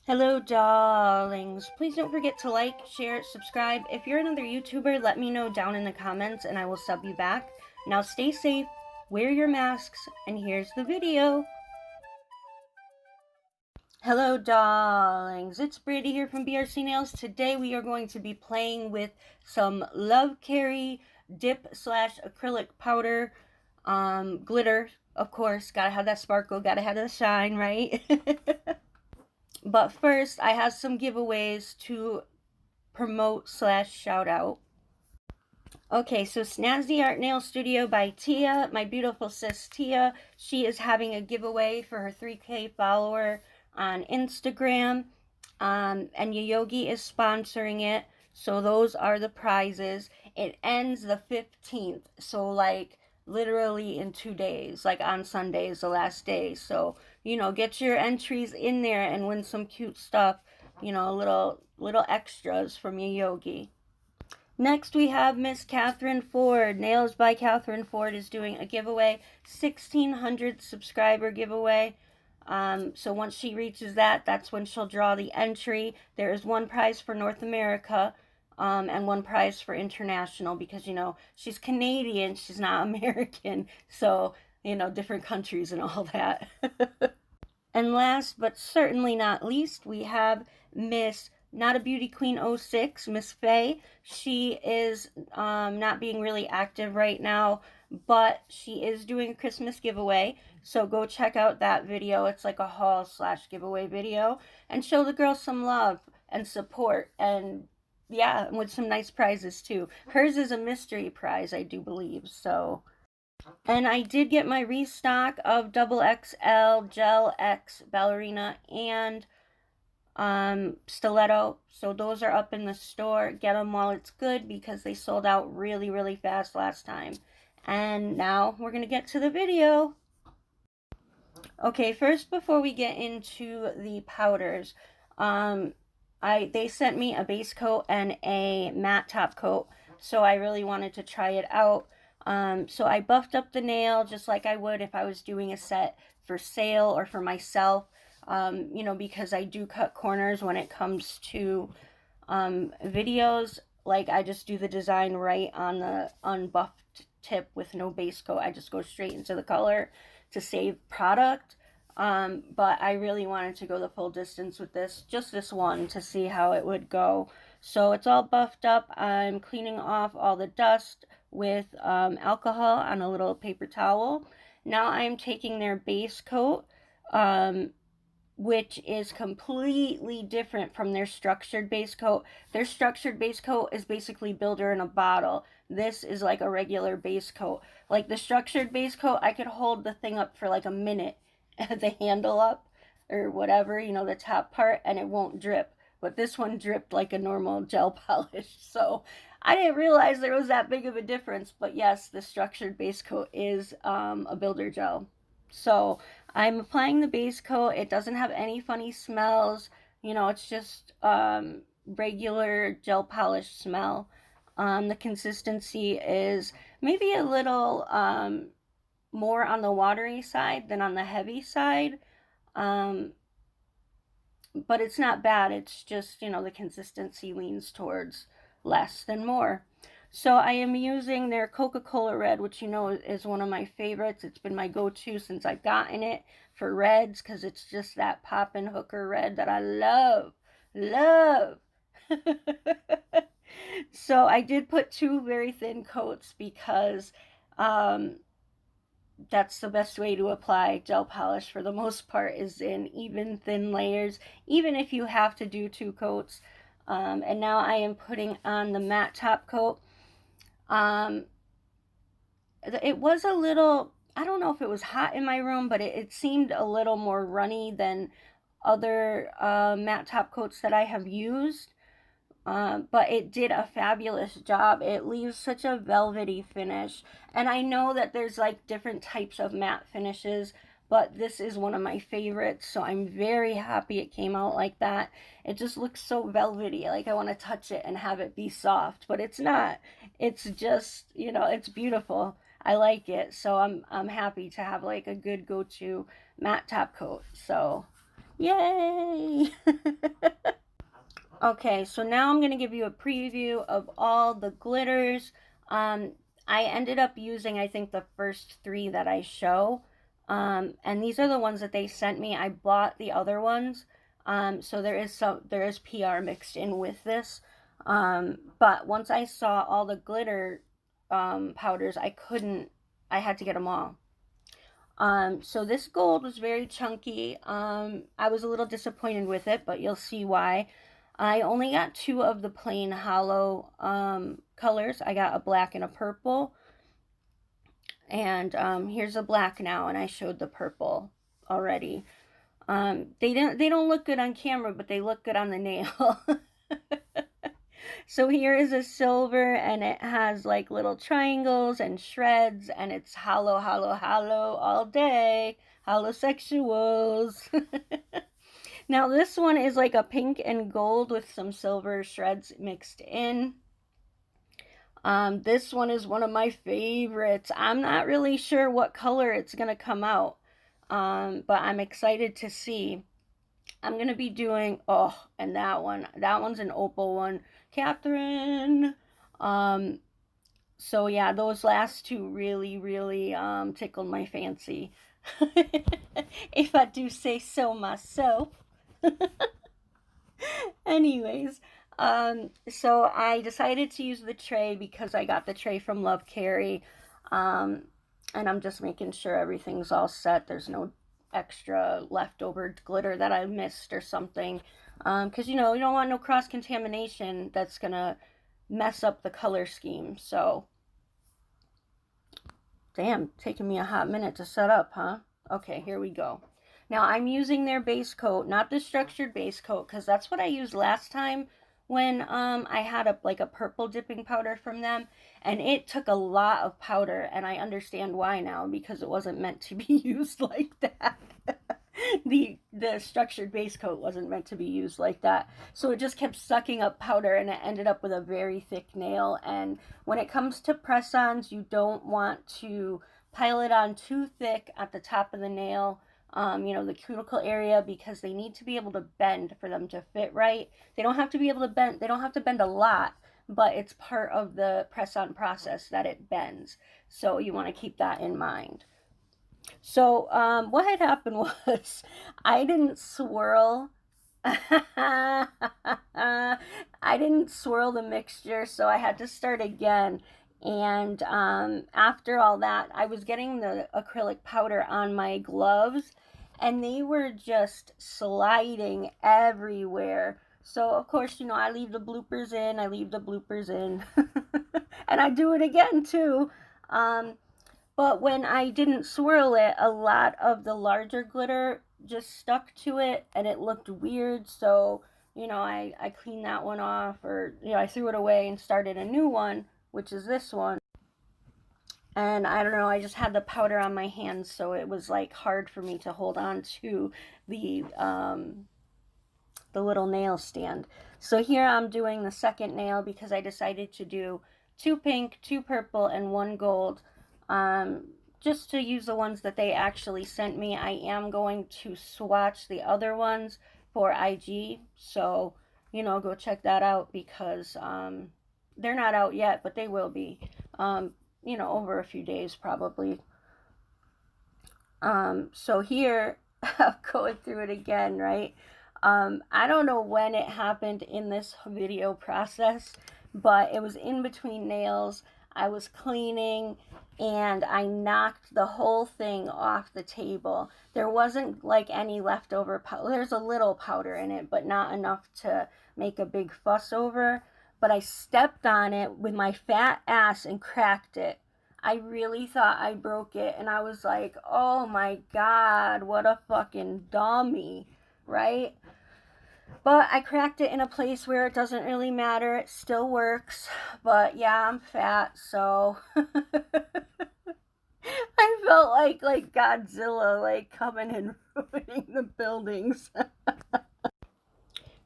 Hello, darlings. Please don't forget to like, share, subscribe. If you're another YouTuber, let me know down in the comments and I will sub you back. Now stay safe, wear your masks, and here's the video. Hello, darlings. It's Brady here from brcnails. Today we are going to be playing with some LOVCARRIE Dip / Acrylic powder. Glitter, of course. Gotta have that sparkle, gotta have the shine, right? But first, I have some giveaways to promote / shout out. Okay, so Snazzy Art Nail Studio by Tia, my beautiful sis Tia. She is having a giveaway for her 3K follower on Instagram. And Yogi is sponsoring it. So those are the prizes. It ends the 15th. So like literally in 2 days, like on Sunday is the last day. So, you know, get your entries in there and win some cute stuff, you know, little extras from your Yogi. Next we have Miss Catherine Ford. Nails by Catherine Ford is doing a giveaway, 1,600 subscriber giveaway. So once she reaches that, that's when she'll draw the entry. There is one prize for North America, and one prize for international, because, you know, she's Canadian, she's not American, so, you know, different countries and all that. And last but certainly not least, we have Miss Not a Beauty Queen 06, Miss Faye. She is not being really active right now, but she is doing a Christmas giveaway, so go check out that video. It's like a haul / giveaway video, and show the girl some love and support, and yeah, with some nice prizes too. Hers is a mystery prize, I do believe, so. And I did get my restock of XXL Gel X Ballerina and Stiletto. So those are up in the store. Get them while it's good, because they sold out really, really fast last time. And now we're going to get to the video. Okay, first, before we get into the powders, they sent me a base coat and a matte top coat, so I really wanted to try it out. So I buffed up the nail just like I would if I was doing a set for sale or for myself, you know, because I do cut corners when it comes to videos. Like, I just do the design right on the unbuffed tip with no base coat. I just go straight into the color to save product. But I really wanted to go the full distance with this, just this one, to see how it would go. So it's all buffed up. I'm cleaning off all the dust with alcohol on a little paper towel. Now I'm taking their base coat, which is completely different from their structured base coat. Their structured base coat is basically Builder in a bottle. This is like a regular base coat. Like the structured base coat, I could hold the thing up for like a minute, the handle up or whatever, you know, the top part, and it won't drip. But this one dripped like a normal gel polish. So I didn't realize there was that big of a difference. But yes, the structured base coat is a builder gel. So I'm applying the base coat. It doesn't have any funny smells. You know, it's just regular gel polish smell. The consistency is maybe a little more on the watery side than on the heavy side. But it's not bad. It's just, you know, the consistency leans towards less than more. So I am using their Coca-Cola Red, which, you know, is one of my favorites. It's been my go-to since I've gotten it for reds, because it's just that poppin' hooker red that I love. So I did put 2 very thin coats, because that's the best way to apply gel polish for the most part, is in even thin layers, even if you have to do 2 coats. And now I am putting on the matte top coat. It was a little, I don't know if it was hot in my room, but it seemed a little more runny than other matte top coats that I have used. But it did a fabulous job. It leaves such a velvety finish. And I know that there's like different types of matte finishes, but this is one of my favorites. So I'm very happy it came out like that. It just looks so velvety. Like I want to touch it and have it be soft, but it's not. It's just, you know, it's beautiful. I like it. So I'm happy to have like a good go-to matte top coat. So yay! Okay, so now I'm going to give you a preview of all the glitters. I ended up using, I think, the first 3 that I show. And these are the ones that they sent me. I bought the other ones. So there is PR mixed in with this. But once I saw all the glitter powders, I had to get them all. So this gold was very chunky. I was a little disappointed with it, but you'll see why. I only got 2 of the plain hollow colors. I got a black and a purple. And here's a black now, and I showed the purple already. They don't look good on camera, but they look good on the nail. So here is a silver, and it has like little triangles and shreds, and it's hollow, hollow, hollow all day. Holosexuals. Now this one is like a pink and gold with some silver shreds mixed in. This one is one of my favorites. I'm not really sure what color it's going to come out, but I'm excited to see. I'm going to be doing, oh, and that one's an opal one. Catherine. So yeah, those last 2 really, really tickled my fancy. If I do say so myself. Anyways, so I decided to use the tray because I got the tray from LOVCARRIE. And I'm just making sure everything's all set. There's no extra leftover glitter that I missed or something. Because, you know, you don't want no cross-contamination that's going to mess up the color scheme. So, damn, taking me a hot minute to set up, huh? Okay, here we go. Now, I'm using their base coat, not the structured base coat, because that's what I used last time when I had a purple dipping powder from them, and it took a lot of powder, and I understand why now, because it wasn't meant to be used like that. The structured base coat wasn't meant to be used like that, so it just kept sucking up powder, and it ended up with a very thick nail. And when it comes to press-ons, you don't want to pile it on too thick at the top of the nail, you know, the cuticle area, because they need to be able to bend for them to fit right. They don't have to be able to bend, they don't have to bend a lot, but it's part of the press-on process that it bends. So you want to keep that in mind. So what had happened was I didn't swirl. I didn't swirl the mixture, so I had to start again. And after all that, I was getting the acrylic powder on my gloves, and they were just sliding everywhere. So, of course, you know, I leave the bloopers in, and I do it again, too. But when I didn't swirl it, a lot of the larger glitter just stuck to it, and it looked weird. So, you know, I cleaned that one off, or, you know, I threw it away and started a new one, which is this one. And I don't know, I just had the powder on my hands, so it was like hard for me to hold on to the little nail stand. So here I'm doing the second nail because I decided to do 2 pink, 2 purple, and 1 gold. Just to use the ones that they actually sent me. I am going to swatch the other ones for IG, so, you know, go check that out, because they're not out yet, but they will be, you know, over a few days probably. So here, I'm going through it again, right? I don't know when it happened in this video process, but it was in between nails. I was cleaning, and I knocked the whole thing off the table. There wasn't like any leftover powder. There's a little powder in it, but not enough to make a big fuss over. But I stepped on it with my fat ass and cracked it. I really thought I broke it, and I was like, oh my god, what a fucking dummy, right? But I cracked it in a place where it doesn't really matter. It still works. But yeah, I'm fat, so I felt like Godzilla, like, coming and ruining the buildings.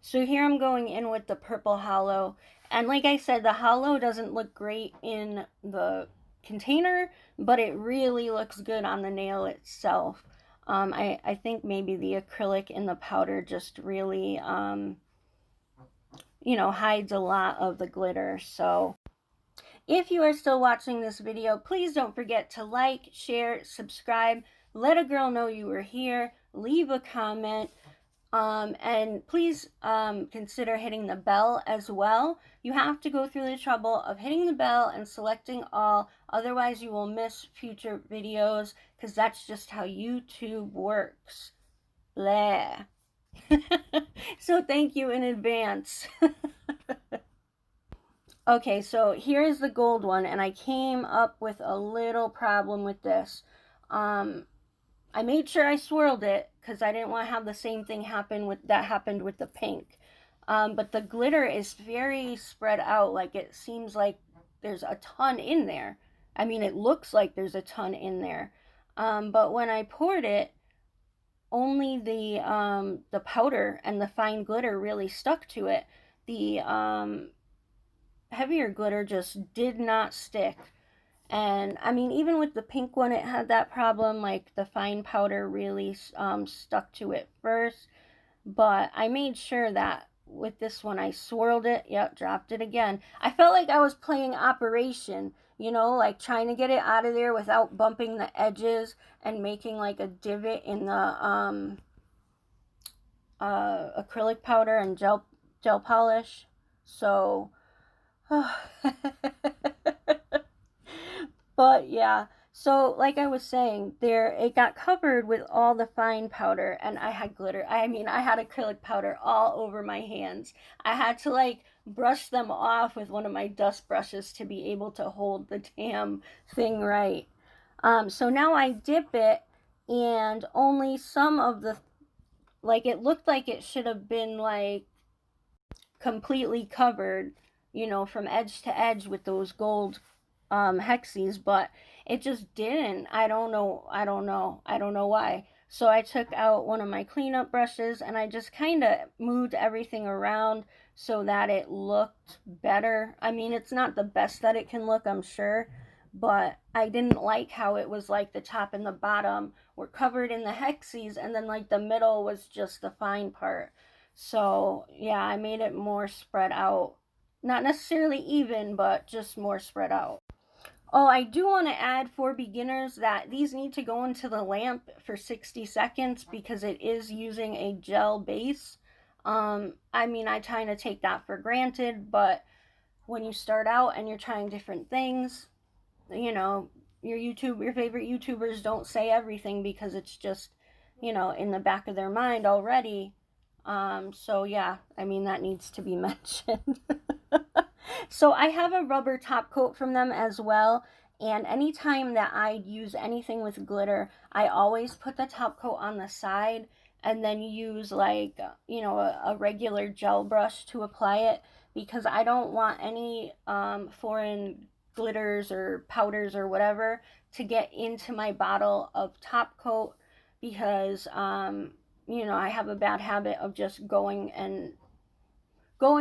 So here I'm going in with the purple hollow. And like I said, the hollow doesn't look great in the container, but it really looks good on the nail itself. I think maybe the acrylic in the powder just really you know, hides a lot of the glitter. So if you are still watching this video, please don't forget to like, share, subscribe, let a girl know you were here, leave a comment, and please consider hitting the bell as well. You have to go through the trouble of hitting the bell and selecting all, otherwise you will miss future videos, because that's just how YouTube works. Blah. So thank you in advance. Okay, so here's the gold one, and I came up with a little problem with this. I made sure I swirled it because I didn't want to have the same thing happen with that happened with the pink. But the glitter is very spread out. Like, it seems like there's a ton in there. I mean, it looks like there's a ton in there. But when I poured it, only the powder and the fine glitter really stuck to it. The heavier glitter just did not stick. And I mean, even with the pink one, it had that problem. Like, the fine powder really stuck to it first. But I made sure that with this one, I swirled it. Yep, dropped it again. I felt like I was playing Operation, you know, like trying to get it out of there without bumping the edges and making like a divot in the acrylic powder and gel polish. So, but yeah, so like I was saying, it got covered with all the fine powder, and I had glitter. I mean, I had acrylic powder all over my hands. I had to like brush them off with one of my dust brushes to be able to hold the damn thing right. So now I dip it, and only some of the, like, it looked like it should have been like completely covered, you know, from edge to edge with those gold hexies, but it just didn't. I don't know why. So I took out one of my cleanup brushes and I just kind of moved everything around so that it looked better. I mean, it's not the best that it can look, I'm sure, but I didn't like how it was like the top and the bottom were covered in the hexies, and then like the middle was just the fine part. So yeah, I made it more spread out. Not necessarily even, but just more spread out. Oh, I do want to add for beginners that these need to go into the lamp for 60 seconds because it is using a gel base. I mean, I kind of take that for granted, but when you start out and you're trying different things, you know, your favorite YouTubers don't say everything because it's just, you know, in the back of their mind already. So yeah, I mean, that needs to be mentioned. So I have a rubber top coat from them as well, and anytime that I use anything with glitter, I always put the top coat on the side and then use like, you know, a regular gel brush to apply it, because I don't want any foreign glitters or powders or whatever to get into my bottle of top coat, because you know, I have a bad habit of just going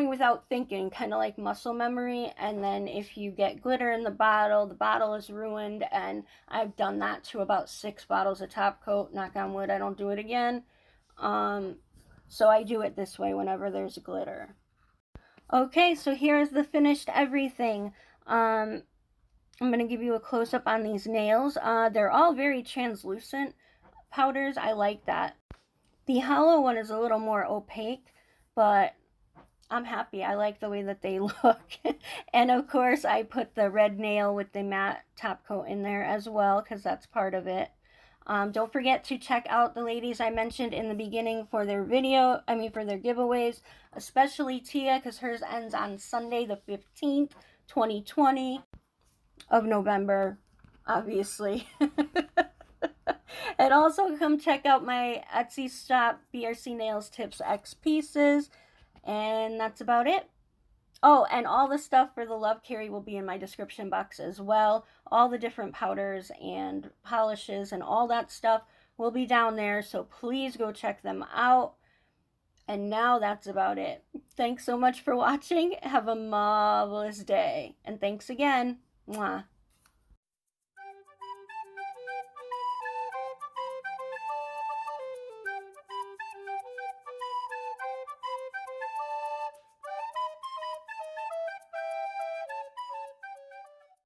without thinking, kind of like muscle memory, and then if you get glitter in the bottle is ruined, and I've done that to about 6 bottles of top coat. Knock on wood, I don't do it again. So I do it this way whenever there's glitter. Okay, so here's the finished everything. I'm going to give you a close-up on these nails. They're all very translucent powders. I like that. The hollow one is a little more opaque, but I'm happy. I like the way that they look. And of course, I put the red nail with the matte top coat in there as well, because that's part of it. Don't forget to check out the ladies I mentioned in the beginning for their for their giveaways, especially Tia, because hers ends on Sunday the 15th, 2020 of November, obviously. And also come check out my Etsy shop, BRC Nails Tips X Pieces. And that's about it. Oh, and all the stuff for the LOVCARRIE will be in my description box as well. All the different powders and polishes and all that stuff will be down there, so please go check them out. And now that's about it. Thanks so much for watching. Have a marvelous day. And thanks again. Mwah.